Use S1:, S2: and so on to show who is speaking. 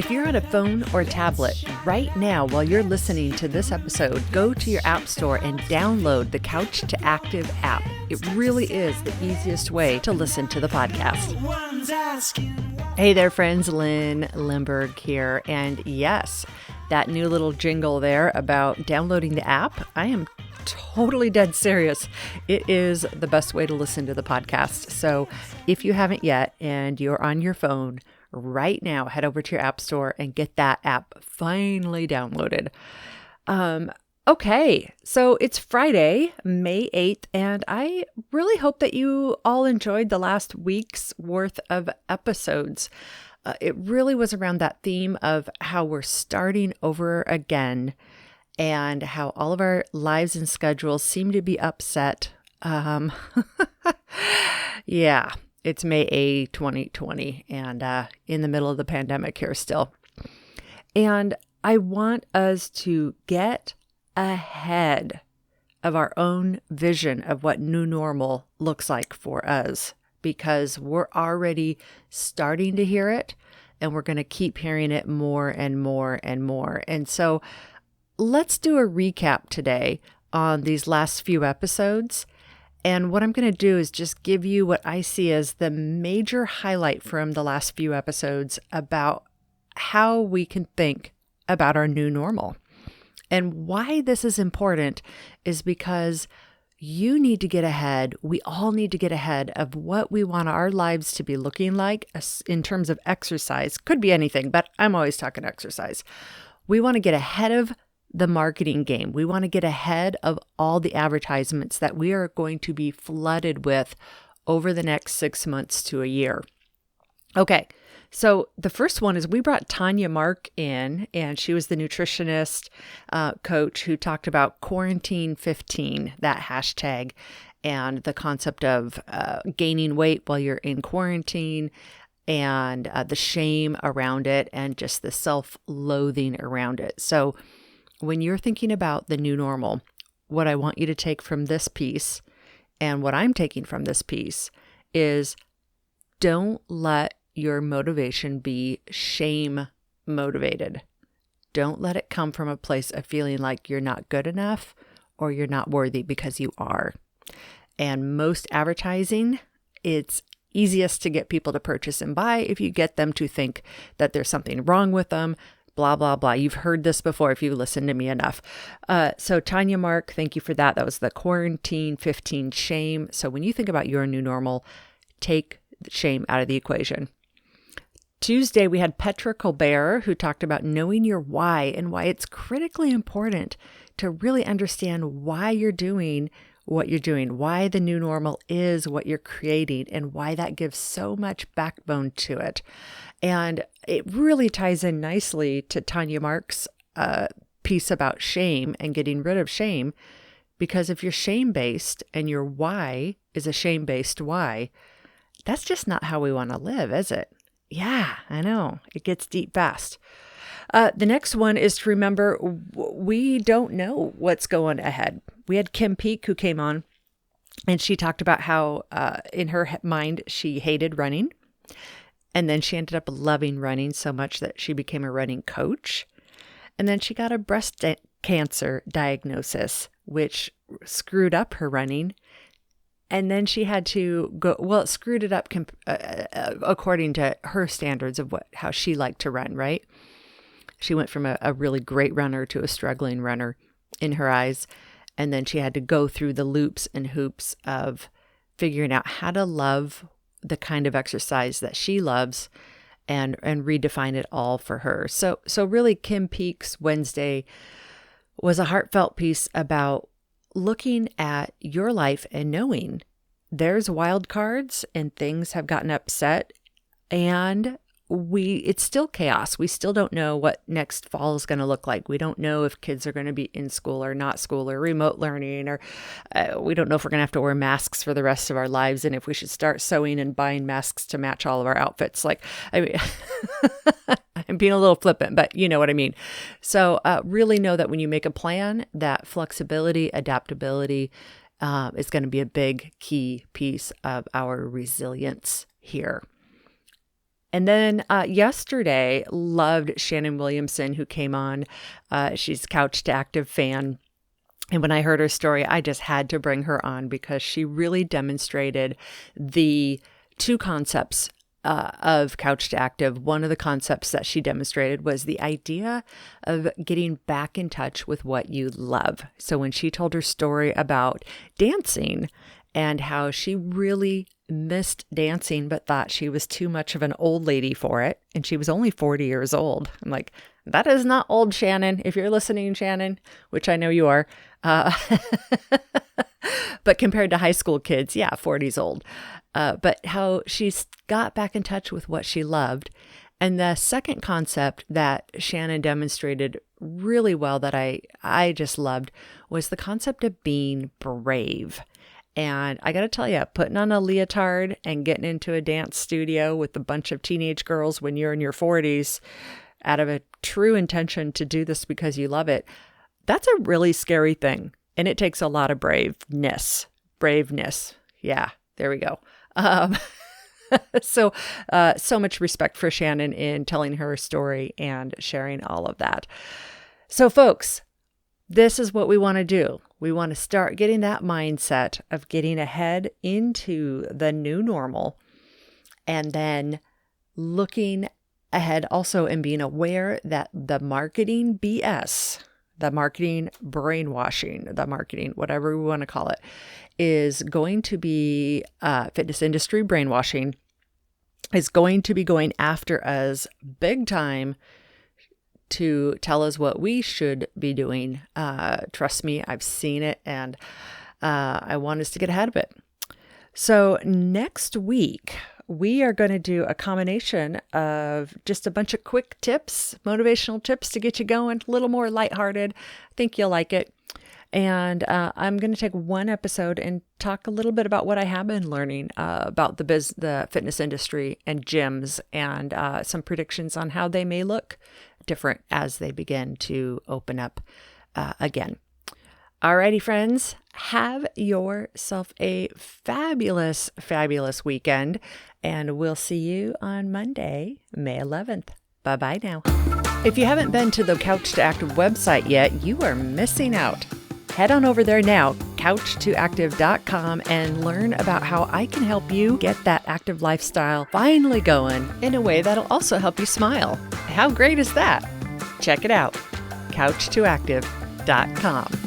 S1: If you're on a phone or tablet right now while you're listening to this episode, go to your app store and download the Couch to Active app. It really is the easiest way to listen to the podcast. Hey there, friends. Lynn Limburg here. And yes, that new little jingle there about downloading the app, I am totally dead serious. It is the best way to listen to the podcast. So if you haven't yet and you're on your phone right now, head over to your app store and get that app finally downloaded. Okay, so it's Friday, May 8th, and I really hope that you all enjoyed the last week's worth of episodes. It really was around that theme of how we're starting over again and how all of our lives and schedules seem to be upset. Yeah, it's May 2020 and in the middle of the pandemic here still. And I want us to get ahead of our own vision of what new normal looks like for us, because we're already starting to hear it and we're going to keep hearing it more and more and more. And so let's do a recap today on these last few episodes. And what I'm going to do is just give you what I see as the major highlight from the last few episodes about how we can think about our new normal. And why this is important is because you need to get ahead. We all need to get ahead of what we want our lives to be looking like in terms of exercise. Could be anything, but I'm always talking exercise. We want to get ahead of the marketing game. We want to get ahead of all the advertisements that we are going to be flooded with over the next 6 months to a year. Okay, so the first one is we brought Tanya Mark in, and she was the nutritionist coach who talked about quarantine 15, that hashtag, and the concept of gaining weight while you're in quarantine, and the shame around it, and just the self-loathing around it. So when you're thinking about the new normal, what I want you to take from this piece, and what I'm taking from this piece, is don't let your motivation be shame motivated. Don't let it come from a place of feeling like you're not good enough or you're not worthy, because you are. And most advertising, it's easiest to get people to purchase and buy if you get them to think that there's something wrong with them. Blah, blah, blah. You've heard this before if you've listened to me enough. So Tanya Mark, thank you for that. That was the quarantine 15 shame. So when you think about your new normal, take shame out of the equation. Tuesday, we had Petra Kolber, who talked about knowing your why and why it's critically important to really understand why you're doing what you're doing, why the new normal is what you're creating, and why that gives so much backbone to it. And it really ties in nicely to Tanya Mark's piece about shame and getting rid of shame, because if you're shame-based and your why is a shame-based why, that's just not how we want to live, is it? Yeah, I know. It gets deep fast. The next one is to remember we don't know what's going ahead. We had Kim Peek who came on, and she talked about how in her mind she hated running. And then she ended up loving running so much that she became a running coach. And then she got a breast cancer diagnosis, which screwed up her running. And then she had to go, well, it screwed it up according to her standards of how she liked to run, right? She went from a really great runner to a struggling runner in her eyes. And then she had to go through the loops and hoops of figuring out how to love the kind of exercise that she loves and redefine it all for her. So really Kim Peek's Wednesday was a heartfelt piece about looking at your life and knowing there's wild cards and things have gotten upset, and it's still chaos. We still don't know what next fall is going to look like. We don't know if kids are going to be in school or not school or remote learning, or we don't know if we're going to have to wear masks for the rest of our lives, and if we should start sewing and buying masks to match all of our outfits. I mean, I'm being a little flippant, but you know what I mean. So really know that when you make a plan, that flexibility, adaptability is going to be a big key piece of our resilience here. And then yesterday, loved Shannon Williamson, who came on. She's a Couch to Active fan. And when I heard her story, I just had to bring her on because she really demonstrated the two concepts of Couch to Active. One of the concepts that she demonstrated was the idea of getting back in touch with what you love. So when she told her story about dancing and how she really missed dancing but thought she was too much of an old lady for it, and she was only 40 years old. I'm like, that is not old, Shannon. If you're listening, Shannon, which I know you are, but compared to high school kids, yeah, 40's old. But how she's got back in touch with what she loved. And the second concept that Shannon demonstrated really well that I just loved was the concept of being brave. And I got to tell you, putting on a leotard and getting into a dance studio with a bunch of teenage girls when you're in your 40s out of a true intention to do this because you love it, that's a really scary thing. And it takes a lot of braveness. Yeah, there we go. So much respect for Shannon in telling her story and sharing all of that. So folks, this is what we want to do. We want to start getting that mindset of getting ahead into the new normal, and then looking ahead also and being aware that the marketing BS, the marketing brainwashing, the marketing, whatever we want to call it, is going to be fitness industry brainwashing, is going to be going after us big time to tell us what we should be doing. Trust me, I've seen it, and I want us to get ahead of it. So next week, we are going to do a combination of just a bunch of quick tips, motivational tips to get you going, a little more lighthearted. I think you'll like it. And I'm going to take one episode and talk a little bit about what I have been learning about the fitness industry and gyms, and some predictions on how they may look different as they begin to open up again. Alrighty, friends, have yourself a fabulous, fabulous weekend, and we'll see you on Monday, May 11th. Bye-bye now. If you haven't been to the Couch to Active website yet, you are missing out. Head on over there now, couchtoactive.com, and learn about how I can help you get that active lifestyle finally going in a way that'll also help you smile. How great is that? Check it out, couchtoactive.com.